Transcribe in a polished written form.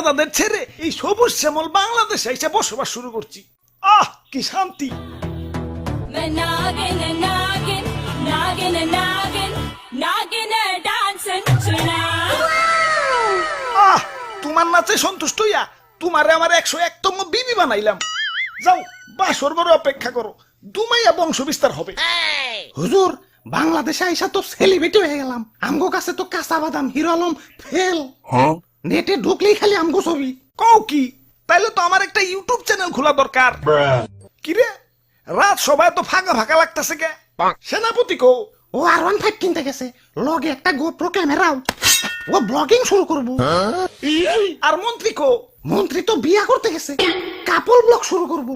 দাদাদের ছেড়ে এই সবুজ শ্যামল বাংলাদেশে এসে বসবাস শুরু করছি। আহ কি শান্তি। मैं नागिन नागिन नागिन नागिन नागिन डांस चुना আহ তোমার নাচে সন্তুষ্ট হইয়া তোমারে আমার 101তম বিবি বানাইলাম। যাও বাসর বড় অপেক্ষা করো, দুমাইয়া বংশ বিস্তার হবে। হুজুর, বাংলাদেশে আইসা তো সেলিব্রিটি হয়ে গেলাম। আমগো কাছে তো কাঁচা বাদাম হিরো আলম ফেল। নেটে ঢুকলেই খালি আমগো ছবি। কও কি? তাইলে তো আমার একটা ইউটিউব চ্যানেল খোলা দরকার। কিরে রাত সবাই তো ফাঁকা ফাঁকা লাগতেছে কে? সেনাপতি কো? ও R15 কিনতে গেছে, লগে একটা গোপ্রো ক্যামেরাও। ও ব্লগিং শুরু করবো। আর মন্ত্রী কো? মন্ত্রী তো বিয়া করতে গেছে, কাপল ব্লগ শুরু করবো।